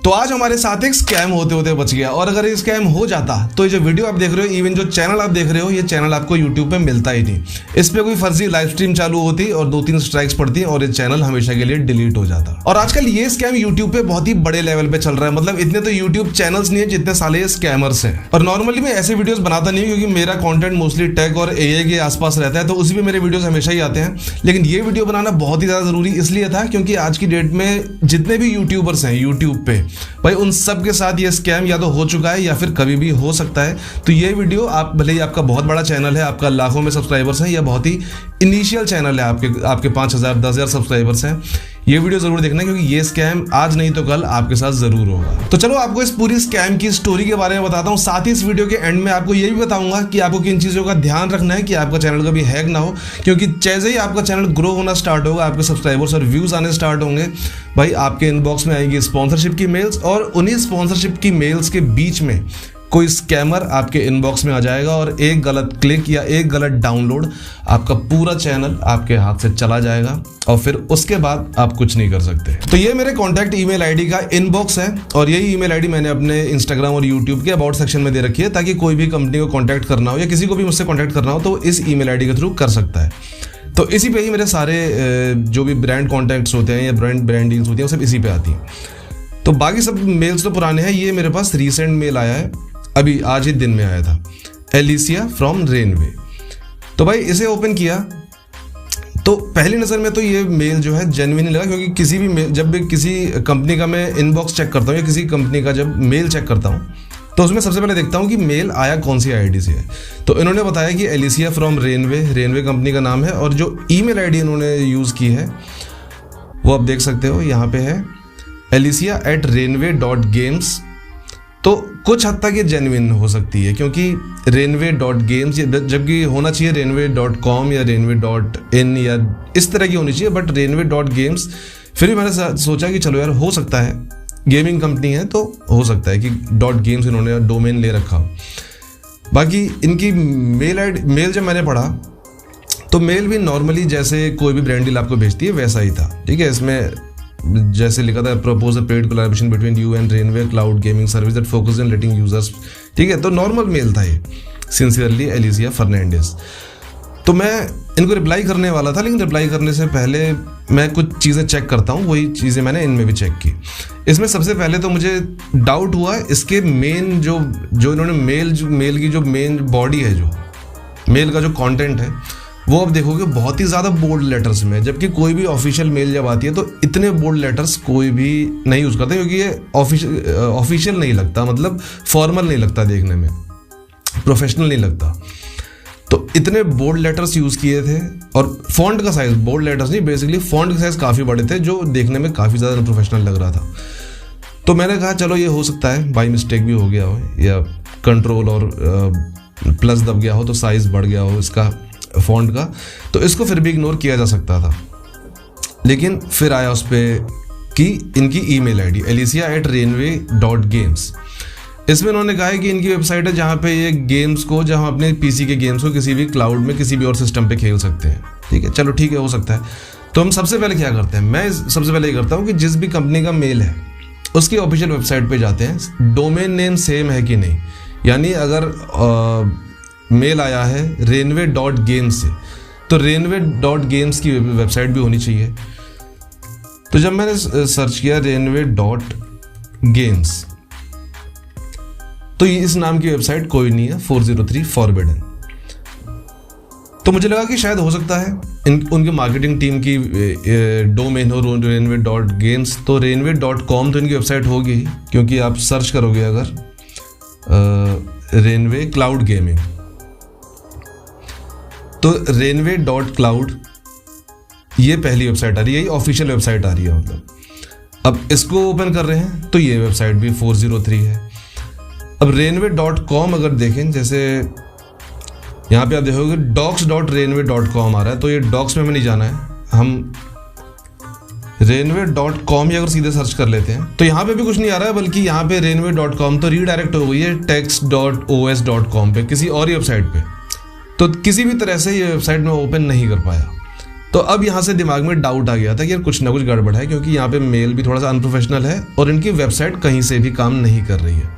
तो आज हमारे साथ एक स्कैम होते होते बच गया, और अगर ये स्कैम हो जाता तो ये जो वीडियो आप देख रहे हो, इवन जो चैनल आप देख रहे हो, ये चैनल आपको यूट्यूब पे मिलता ही नहीं। इस पे कोई फर्जी लाइव स्ट्रीम चालू होती और 2-3 स्ट्राइक्स पड़ती और ये चैनल हमेशा के लिए डिलीट हो जाता। और आजकल ये स्कैम यूट्यूब पे बहुत ही बड़े लेवल पे चल रहा है। मतलब इतने तो यूट्यूब चैनल्स नहीं है जितने साले ये स्कैमर्स हैं। और नॉर्मली मैं ऐसे वीडियोस बनाता नहीं क्योंकि मेरा कंटेंट मोस्टली टेक और एआई के आसपास रहता है, तो उसी पे मेरे वीडियोस हमेशा ही आते हैं। लेकिन ये वीडियो बनाना बहुत ही ज्यादा जरूरी इसलिए था क्योंकि आज की डेट में जितने भी यूट्यूबर्स हैं यूट्यूब पे, भाई उन सब के साथ ये स्कैम या तो हो चुका है या फिर कभी भी हो सकता है। तो ये वीडियो, आप भले ही आपका बहुत बड़ा चैनल है, आपका लाखों में सब्सक्राइबर्स हैं, या बहुत ही इनिशियल चैनल है, आपके 5,000 10,000 सब्सक्राइबर्स हैं, ये वीडियो जरूर देखना क्योंकि ये स्कैम आज नहीं तो कल आपके साथ जरूर होगा। तो चलो आपको इस पूरी स्कैम की स्टोरी के बारे में बताता हूँ। साथ ही इस वीडियो के एंड में आपको ये भी बताऊंगा कि आपको किन चीज़ों का ध्यान रखना है कि आपका चैनल कभी हैक ना हो, क्योंकि जैसे ही आपका चैनल ग्रो होना स्टार्ट होगा, आपके सब्सक्राइबर्स और व्यूज आने स्टार्ट होंगे, भाई आपके इनबॉक्स में आएगी स्पॉन्सरशिप की मेल्स, और उन्हीं स्पॉन्सरशिप की मेल्स के बीच में कोई स्कैमर आपके इनबॉक्स में आ जाएगा और एक गलत क्लिक या एक गलत डाउनलोड आपका पूरा चैनल आपके हाथ से चला जाएगा और फिर उसके बाद आप कुछ नहीं कर सकते। तो ये मेरे कॉन्टैक्ट ईमेल आईडी का इनबॉक्स है, और यही ईमेल आईडी मैंने अपने इंस्टाग्राम और यूट्यूब के अबाउट सेक्शन में दे रखी है, ताकि कोई भी कंपनी को कॉन्टैक्ट करना हो या किसी को भी मुझसे कॉन्टैक्ट करना हो तो इस ईमेल आईडी के थ्रू कर सकता है। तो इसी पे ही मेरे सारे जो भी ब्रांड कॉन्टैक्ट्स होते हैं या ब्रांड डील्स होती हैं, वो सब इसी पे आती हैं। तो बाकी सब मेल्स तो पुराने हैं। ये मेरे पास रीसेंट मेल आया है, अभी आज ही दिन में आया था, एलिसिया फ्रॉम रेनवे। तो भाई इसे ओपन किया तो पहली नज़र में तो ये मेल जो है जेन्युइन लगा, क्योंकि किसी भी मेल, जब भी किसी कंपनी का मैं इनबॉक्स चेक करता हूँ या किसी कंपनी का जब मेल चेक करता हूँ तो उसमें सबसे पहले देखता हूँ कि मेल आया कौन सी आईडी से है। तो इन्होंने बताया कि एलिसिया फ्रॉम रेनवे कंपनी का नाम है, और जो ईमेल आईडी इन्होंने यूज़ की है वो आप देख सकते हो, यहाँ पे है alicia@rainway.games। तो कुछ हद तक ये जेन्युइन हो सकती है क्योंकि rainway.games, जबकि होना चाहिए rainway.com या rainway.in या इस तरह की होनी चाहिए, बट rainway.games। फिर भी मैंने सोचा कि चलो यार, हो सकता है गेमिंग कंपनी है तो हो सकता है कि .games इन्होंने डोमेन ले रखा हो। बाकी इनकी मेल जब मैंने पढ़ा तो मेल भी नॉर्मली जैसे कोई भी ब्रांड डील आपको भेजती है वैसा ही था, ठीक है। इसमें जैसे लिखा था, propose a paid collaboration between you and Runway cloud gaming service that focus on letting users, ठीक है। तो नॉर्मल मेल था ये, सिंसियरली एलिसिया फर्नांडिस। तो मैं इनको रिप्लाई करने वाला था, लेकिन रिप्लाई करने से पहले मैं कुछ चीज़ें चेक करता हूँ, वही चीज़ें मैंने इनमें भी चेक की। इसमें सबसे पहले तो मुझे डाउट हुआ इसके मेन जो इन्होंने मेल की जो मेन बॉडी है, जो मेल का जो कॉन्टेंट है, वो आप देखोगे बहुत ही ज़्यादा बोल्ड लेटर्स में, जबकि कोई भी ऑफिशियल मेल जब आती है तो इतने बोल्ड लेटर्स कोई भी नहीं यूज़ करता, क्योंकि ये ऑफिशियल नहीं लगता, मतलब फॉर्मल नहीं लगता, देखने में प्रोफेशनल नहीं लगता। तो इतने बोल्ड लेटर्स यूज़ किए थे, और फॉन्ट का साइज़, बोल्ड लेटर्स नहीं, बेसिकली फॉन्ट का साइज़ काफ़ी बड़े थे, जो देखने में काफ़ी ज़्यादा प्रोफेशनल लग रहा था। तो मैंने कहा चलो ये हो सकता है बाई मिस्टेक भी हो गया हो, या कंट्रोल और प्लस दब गया हो तो साइज़ बढ़ गया हो इसका फॉन्ट का, तो इसको फिर भी इग्नोर किया जा सकता था। लेकिन फिर आया उस पर कि इनकी ईमेल आईडी alicia@rainway.games। इसमें उन्होंने कहा है कि इनकी वेबसाइट है जहाँ पे ये गेम्स को, जहाँ अपने पीसी के गेम्स को किसी भी क्लाउड में किसी भी और सिस्टम पे खेल सकते हैं, ठीक है। चलो ठीक है, हो सकता है। तो हम सबसे पहले क्या करते हैं, मैं सबसे पहले ये करता हूँ कि जिस भी कंपनी का मेल है उसकी ऑफिशियल वेबसाइट पे जाते हैं, डोमेन नेम सेम है कि नहीं। यानी अगर मेल आया है rainway.games से, तो rainway.games की वेबसाइट भी होनी चाहिए। तो जब मैंने सर्च किया rainway.games, तो इस नाम की वेबसाइट कोई नहीं है, 403 फॉरबिडन। तो मुझे लगा कि शायद हो सकता है उनकी मार्केटिंग टीम की डोमेन हो rainway.games, तो rainway.com तो इनकी वेबसाइट होगी, क्योंकि आप सर्च करोगे अगर रेनवे क्लाउड गेमिंग, तो rainway.cloud ये पहली वेबसाइट आ रही है, यही ऑफिशियल वेबसाइट आ रही है। मतलब अब इसको ओपन कर रहे हैं तो ये वेबसाइट भी 403 है। अब rainway.com अगर देखें, जैसे यहाँ पे आप देखोगे docs.rainway.com आ रहा है, तो ये डॉक्स में हमें नहीं जाना है, हम rainway.com ही अगर सीधे सर्च कर लेते हैं तो यहाँ पे भी कुछ नहीं आ रहा है, बल्कि यहाँ पे rainway.com तो रीडायरेक्ट हो गई है text.os.com पे, किसी और ही वेबसाइट पे। तो किसी भी तरह से ये वेबसाइट में ओपन नहीं कर पाया। तो अब यहाँ से दिमाग में डाउट आ गया था कि यार कुछ ना कुछ गड़बड़ है, क्योंकि यहाँ पे मेल भी थोड़ा सा अनप्रोफेशनल है और इनकी वेबसाइट कहीं से भी काम नहीं कर रही है।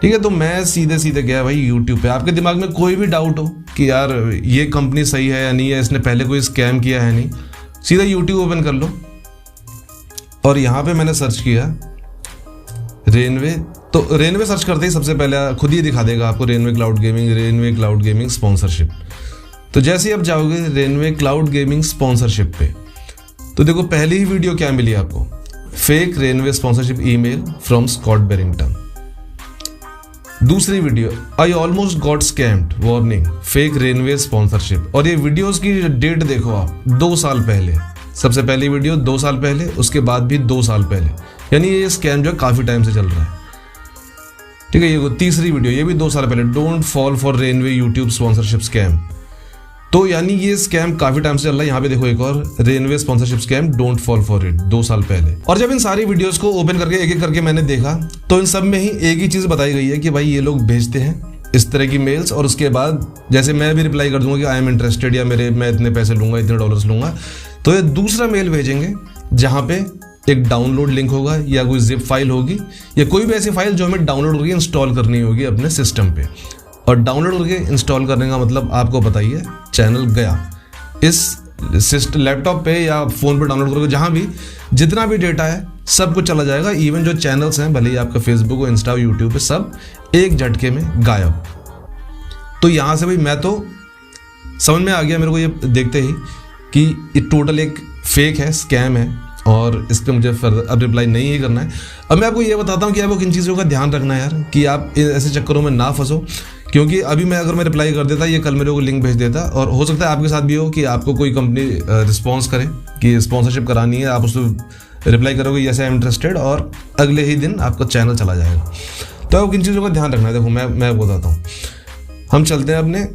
ठीक है, तो मैं सीधे सीधे गया भाई यूट्यूब पे। आपके दिमाग में कोई भी डाउट हो कि यार ये कंपनी सही है या नहीं है, इसने पहले कोई स्कैम किया है नहीं, सीधा यूट्यूब ओपन कर लो और यहाँ पे मैंने सर्च किया रेनवे। तो रेनवे सर्च करते ही सबसे पहले खुद ही दिखा देगा आपको रेनवे क्लाउड गेमिंग स्पॉन्सरशिप। तो जैसे ही आप जाओगे रेनवे क्लाउड गेमिंग स्पॉन्सरशिप पे, तो देखो पहली ही वीडियो क्या मिली आपको, fake Runway sponsorship email from Scott Berrington. दूसरी video, I almost got scammed warning fake Runway sponsorship. और ये वीडियोस की डेट देखो आप, 2 साल पहले सबसे पहली वीडियो, 2 साल पहले, उसके बाद भी 2 साल पहले, यानी ये स्कैम जो है काफी टाइम से चल रहा है। ठीक है, ये तीसरी वीडियो, ये भी 2 साल पहले, don't fall for Runway YouTube sponsorship scam. तो यानी ये स्कैम काफी टाइम से चल रहा है। यहाँ पे देखो एक और Runway sponsorship scam, don't fall for it, 2 साल पहले। और जब इन सारी वीडियोस को ओपन करके एक एक करके मैंने देखा, तो इन सब में ही एक ही चीज बताई गई है कि भाई ये लोग भेजते हैं इस तरह की मेल्स, और उसके बाद जैसे मैं भी रिप्लाई कर दूंगा कि आई एम इंटरेस्टेड, या मैं इतने पैसे लूंगा, इतने डॉलर्स लूंगा, तो ये दूसरा मेल भेजेंगे जहाँ पे एक डाउनलोड लिंक होगा या कोई जिप फाइल होगी या कोई भी ऐसी फाइल जो हमें डाउनलोड करके इंस्टॉल करनी होगी अपने सिस्टम पे। और डाउनलोड करके इंस्टॉल करने का मतलब आपको पता ही है, चैनल गया। इस सिस्टम लैपटॉप पे या फोन पे डाउनलोड करोगे, जहाँ भी जितना भी डेटा है सब कुछ चला जाएगा। इवन जो चैनल्स हैं, भले ही आपका फेसबुक हो, इंस्टा हो, यूट्यूब पे, सब एक झटके में गायब। तो यहाँ से भाई मैं तो समझ में आ गया मेरे को ये देखते ही कि ये टोटल एक फेक है, स्कैम है, और इस पर मुझे अब रिप्लाई नहीं ही करना है। अब मैं आपको ये बताता हूँ कि आपको किन चीज़ों का ध्यान रखना है यार, कि आप ऐसे चक्करों में ना फंसो। क्योंकि अभी अगर मैं रिप्लाई कर देता, ये कल मेरे को लिंक भेज देता, और हो सकता है आपके साथ भी हो कि आपको कोई कंपनी रिस्पॉन्स करे कि स्पॉन्सरशिप करानी है, आप उसको रिप्लाई करोगे यस आई एम इंटरेस्टेड, और अगले ही दिन आपका चैनल चला जाएगा। तो आपको किन चीज़ों का ध्यान रखना है, देखो मैं बताता हूँ। हम चलते हैं अपने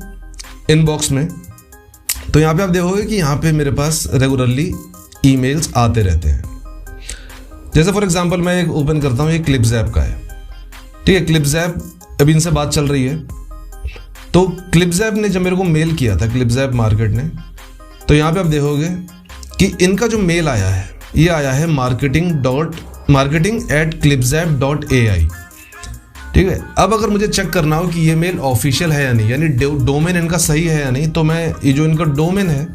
इनबॉक्स में, तो यहाँ पे आप देखोगे कि यहाँ पे मेरे पास रेगुलरली ईमेल्स आते रहते हैं। जैसे फॉर एग्जांपल मैं एक ओपन करता हूँ, ये क्लिप्स ऐप का है। ठीक है, क्लिप्स ऐप, अभी इनसे बात चल रही है। तो क्लिप्स ऐप ने जब मेरे को मेल किया था, क्लिप्स ऐप मार्केट ने, तो यहाँ पे आप देखोगे कि इनका जो मेल आया है, ये आया है marketing@clipsapp.ai। ठीक है, अब अगर मुझे चेक करना हो कि ये मेल ऑफिशियल है या नहीं, यानी डोमेन इनका सही है या नहीं, तो मैं ये जो इनका डोमेन है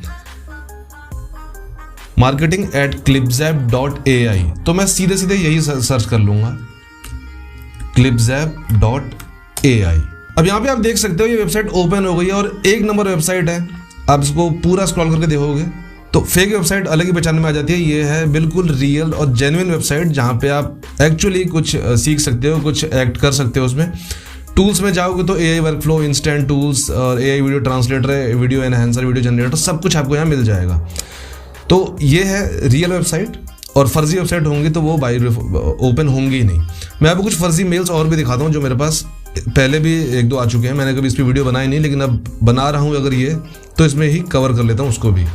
marketing@clipsapp.ai, तो मैं सीधे सीधे यही सर्च कर लूंगा, clipsapp.ai। अब यहाँ पे आप देख सकते हो ये वेबसाइट ओपन हो गई है और 1 नंबर वेबसाइट है। आप इसको पूरा स्क्रॉल करके देखोगे तो फेक वेबसाइट अलग ही पहचान में आ जाती है। ये है बिल्कुल रियल और जेन्युइन वेबसाइट, जहाँ पे आप एक्चुअली कुछ सीख सकते हो, कुछ एक्ट कर सकते हो। उसमें टूल्स में जाओगे तो AI वर्कफ्लो, इंस्टेंट टूल्स और AI video translator, video enhancer, video generator, सब कुछ आपको यहाँ मिल जाएगा। तो ये है रियल वेबसाइट, और फर्जी वेबसाइट होंगी तो वो बाय ओपन होंगी ही नहीं। मैं आपको कुछ फर्जी मेल्स और भी दिखाता हूँ जो मेरे पास पहले भी 1-2 आ चुके हैं। मैंने कभी इस पर वीडियो बनाई नहीं, लेकिन अब बना रहा हूँ, अगर ये तो इसमें ही कवर कर लेता हूँ उसको भी।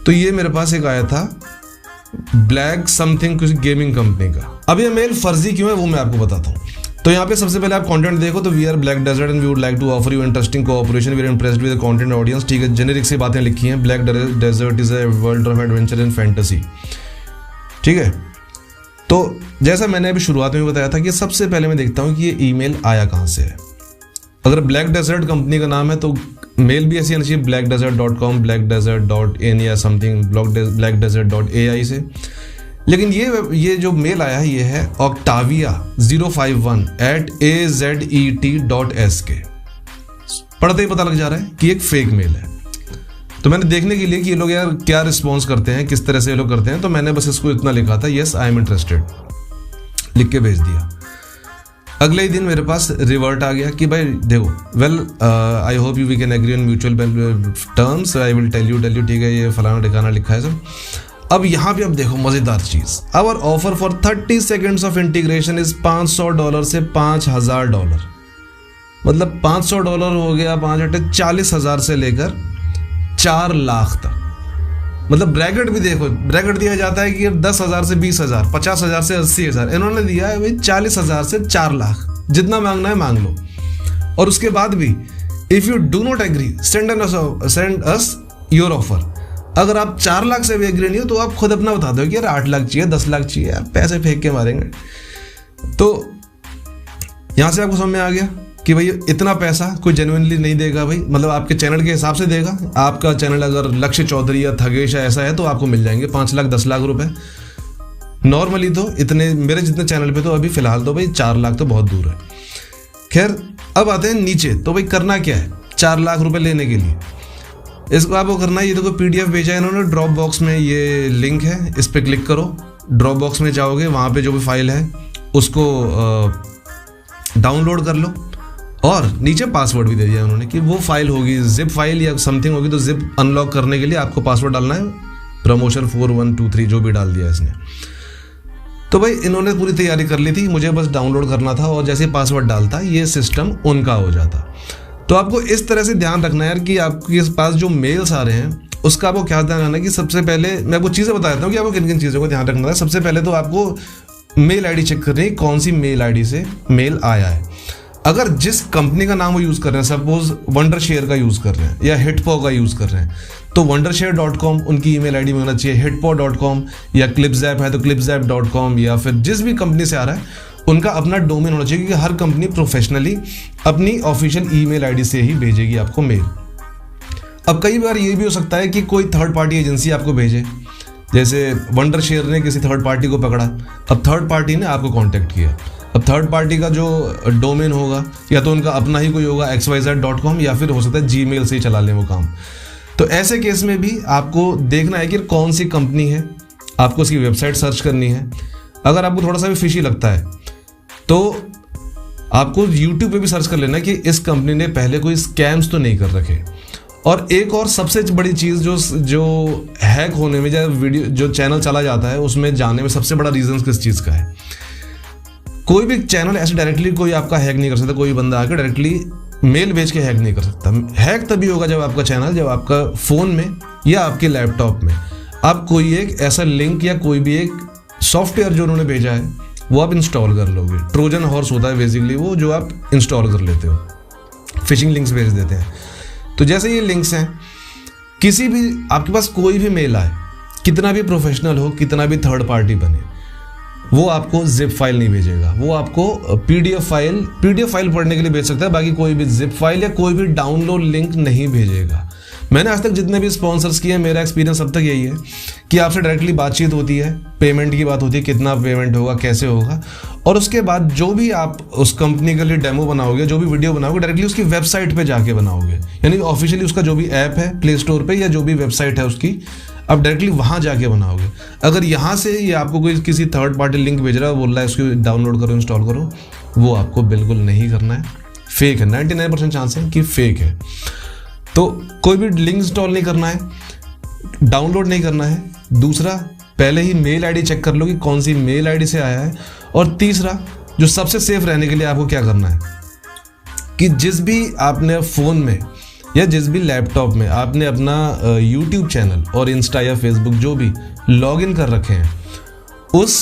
तो ये मेरे पास एक आया था ब्लैक समथिंग, कुछ गेमिंग कंपनी का। अब ये मेल फर्जी क्यों है वो मैं आपको बताता हूँ। तो यहाँ पे सबसे पहले आप कंटेंट देखो, तो we are Black Desert and we would like to offer you interesting cooperation, we are impressed with the content audience. ठीक है, जेनेरिक सी बातें लिखी हैं। Black Desert is a world of adventure and fantasy. ठीक है, तो जैसा मैंने अभी शुरुआत में बताया था कि सबसे पहले मैं देखता हूँ कि ये ईमेल आया कहाँ से है। अगर ब्लैक डेजर्ट कंपनी का नाम है तो मेल भी ऐसी आनी चाहिए, blackdesert.com, blackdesert.in या समथिंग, blackdesert.ai से। लेकिन ये जो मेल आया है ये है octavia051@azet.sk। पढ़ते ही पता लग जा रहा है कि एक फेक मेल है। तो मैंने देखने के लिए कि ये लोग यार क्या रिस्पॉन्स करते हैं, किस तरह से ये लोग करते हैं, तो मैंने बस इसको इतना लिखा था, यस आई एम इंटरेस्टेड, लिख के भेज दिया। अगले ही दिन मेरे पास रिवर्ट आ गया कि भाई देखो, well I hope you we can agree on mutual terms, I will tell you. ठीक है, ये फलाना ठिकाना लिखा है सब। अब यहाँ पे अब देखो मजेदार चीज, our offer for 30 seconds of integration is $500 से $5,000। मतलब $500 हो गया, 5/40,000 से लेकर 4 लाख तक। मतलब ब्रैकेट भी देखो, ब्रैकेट दिया जाता है कि 10,000 से 20,000, 50,000 से 80,000, इन्होंने दिया है भाई 40,000 से 4 लाख। जितना मांगना है मांग लो। और उसके बाद भी if you do not agree send us your offer. अगर आप 4 लाख से भी एग्री नहीं हो तो आप खुद अपना बता दो कि यार 8 लाख चाहिए, 10 लाख चाहिए, यार पैसे फेंक के मारेंगे। तो यहाँ से आपको समझ में आ गया कि भाई इतना पैसा कोई जेन्युइनली नहीं देगा भाई, मतलब आपके चैनल के हिसाब से देगा। आपका चैनल अगर लक्ष्य चौधरी या थगेश ऐसा है तो आपको मिल जाएंगे 5 लाख 10 लाख रुपए। नॉर्मली तो इतने मेरे जितने चैनल पे तो अभी फिलहाल तो भाई 4 लाख तो बहुत दूर है। खैर अब आते हैं नीचे। तो भाई करना क्या है 4 लाख रुपए लेने के लिए? इसको आपको करना है, ये देखो PDF भेजा है इन्होंने ड्रॉप बॉक्स में, ये लिंक है, इस पर क्लिक करो। ड्रॉप बॉक्स में जाओगे, वहाँ पे जो भी फाइल है उसको डाउनलोड कर लो और नीचे पासवर्ड भी दे दिया उन्होंने कि वो फाइल होगी जिप फाइल या समथिंग होगी, तो जिप अनलॉक करने के लिए आपको पासवर्ड डालना है प्रमोशन 4123 जो भी डाल दिया इसने। तो भाई इन्होंने पूरी तैयारी कर ली थी, मुझे बस डाउनलोड करना था और जैसे पासवर्ड डालता ये सिस्टम उनका हो जाता। तो आपको इस तरह से ध्यान रखना है यार कि आपके पास जो मेल्स आ रहे हैं उसका आपको क्या ध्यान रखना है कि सबसे पहले मैं आपको चीज़ें बता देता हूँ कि आपको किन किन चीज़ों को ध्यान रखना है। सबसे पहले तो आपको मेल आईडी चेक करनी है, कौन सी मेल आईडी से मेल आया है। अगर जिस कंपनी का नाम वो यूज़ कर रहे हैं, सपोज वंडरशेयर का यूज़ कर रहे हैं या हिटपॉ का यूज़ कर रहे हैं, तो wondershare.com उनकी ईमेल आईडी में होना चाहिए। hitpo.com या clipzap है तो clipzap.com, या फिर जिस भी कंपनी से आ रहा है उनका अपना डोमेन होना चाहिए, क्योंकि हर कंपनी प्रोफेशनली अपनी ऑफिशियल ईमेल आईडी से ही भेजेगी आपको मेल। अब कई बार ये भी हो सकता है कि कोई थर्ड पार्टी एजेंसी आपको भेजे, जैसे वंडरशेयर ने किसी थर्ड पार्टी को पकड़ा, अब थर्ड पार्टी ने आपको कांटेक्ट किया। अब थर्ड पार्टी का जो डोमेन होगा या तो उनका अपना ही कोई होगा xyz.com, या फिर हो सकता है जीमेल से ही चला लें वो काम। तो ऐसे केस में भी आपको देखना है कि कौन सी कंपनी है, आपको उसकी वेबसाइट सर्च करनी है। अगर आपको थोड़ा सा भी फिशी लगता है तो आपको YouTube पे भी सर्च कर लेना कि इस कंपनी ने पहले कोई स्कैम्स तो नहीं कर रखे। और एक और सबसे बड़ी चीज़ जो हैक होने में या वीडियो जो चैनल चला जाता है उसमें जाने में सबसे बड़ा रीज़न किस चीज़ का है, कोई भी चैनल ऐसे डायरेक्टली कोई आपका हैक नहीं कर सकता। कोई बंदा आकर डायरेक्टली मेल भेज के हैक नहीं कर सकता। हैक तभी होगा जब आपका चैनल, जब आपका फ़ोन में या आपके लैपटॉप में आप कोई एक ऐसा लिंक या कोई भी एक सॉफ्टवेयर जो उन्होंने भेजा है वो आप इंस्टॉल कर लोगे। ट्रोजन हॉर्स होता है बेसिकली वो, जो आप इंस्टॉल कर लेते हो, फिशिंग लिंक्स भेज देते हैं। तो जैसे ये लिंक्स हैं, किसी भी आपके पास कोई भी मेल आए, कितना भी प्रोफेशनल हो, कितना भी थर्ड पार्टी बने, वो आपको जिप फाइल नहीं भेजेगा। वो आपको पीडीएफ फाइल पढ़ने के लिए भेज सकता है, बाकी कोई भी जिप फाइल या कोई भी डाउनलोड लिंक नहीं भेजेगा। मैंने आज तक जितने भी स्पॉन्सर्स किए, मेरा एक्सपीरियंस अब तक यही है कि आपसे डायरेक्टली बातचीत होती है, पेमेंट की बात होती है, कितना पेमेंट होगा, कैसे होगा, और उसके बाद जो भी आप उस कंपनी के लिए डेमो बनाओगे, जो भी वीडियो बनाओगे, डायरेक्टली उसकी वेबसाइट पे जाके बनाओगे। यानी ऑफिशियली उसका जो भी ऐप है प्ले स्टोर पे या जो भी वेबसाइट है उसकी, आप डायरेक्टली वहाँ जाके बनाओगे। अगर यहाँ से ये आपको कोई किसी थर्ड पार्टी लिंक भेज रहा है, बोल रहा है उसको डाउनलोड करो, इंस्टॉल करो, वो आपको बिल्कुल नहीं करना है। फेक है, 99% चांस है कि फेक है। तो कोई भी लिंक इंस्टॉल नहीं करना है, डाउनलोड नहीं करना है। दूसरा, पहले ही मेल आईडी चेक कर लो कि कौन सी मेल आईडी से आया है। और तीसरा, जो सबसे सेफ रहने के लिए आपको क्या करना है कि जिस भी आपने फ़ोन में या जिस भी लैपटॉप में आपने अपना YouTube चैनल और इंस्टा या फेसबुक जो भी लॉगिन कर रखे हैं, उस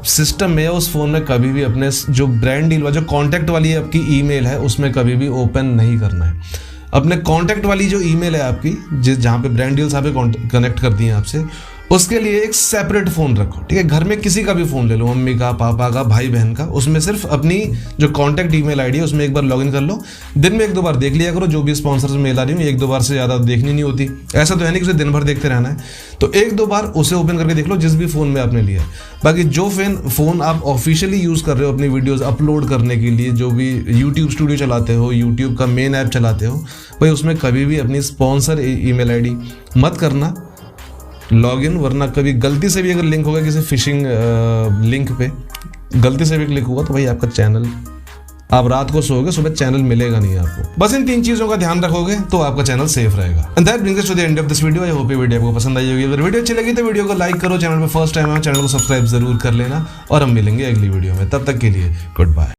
सिस्टम में या उस फ़ोन में कभी भी अपने जो ब्रांड डील जो कॉन्टैक्ट वाली आपकी ईमेल है उसमें कभी भी ओपन नहीं करना है। अपने कॉन्टैक्ट वाली जो ईमेल है आपकी, जहाँ पे ब्रांड डील्स आपके कनेक्ट करती हैं आपसे, उसके लिए एक सेपरेट फ़ोन रखो। ठीक है, घर में किसी का भी फ़ोन ले लो, मम्मी का, पापा का, भाई बहन का, उसमें सिर्फ अपनी जो कॉन्टैक्ट ईमेल आईडी है उसमें एक बार लॉगिन कर लो। दिन में 1-2 बार देख लिया करो, जो भी स्पॉन्सर से मेल आ रही है 1-2 बार से ज़्यादा देखनी नहीं होती। ऐसा तो है नहीं कि उसे दिन भर देखते रहना है, तो 1-2 बार उसे ओपन करके देख लो जिस भी फ़ोन में आपने लिया है। बाकी जो फ़ोन आप ऑफिशियली यूज़ कर रहे हो अपनी वीडियोज़ अपलोड करने के लिए, जो भी यूट्यूब स्टूडियो चलाते हो, यूट्यूब का मेन ऐप चलाते हो, भाई उसमें कभी भी अपनी स्पॉन्सर ईमेल आईडी मत करना लॉगिन, वरना कभी गलती से भी अगर लिंक होगा किसी फिशिंग लिंक पे, गलती से भी क्लिक हुआ तो भाई आपका चैनल, आप रात को सोओगे, सुबह चैनल मिलेगा नहीं आपको। बस इन 3 चीज़ों का ध्यान रखोगे तो आपका चैनल सेफ रहेगा। And that brings us to the end of this video. आई होप ये वीडियो आपको पसंद आई होगी। अगर वीडियो अच्छी लगी तो वीडियो को लाइक करो, चैनल पर फर्स्ट टाइम है चैनल को सब्सक्राइब जरूर कर लेना, और हम मिलेंगे अगली वीडियो में। तब तक के लिए गुड बाय।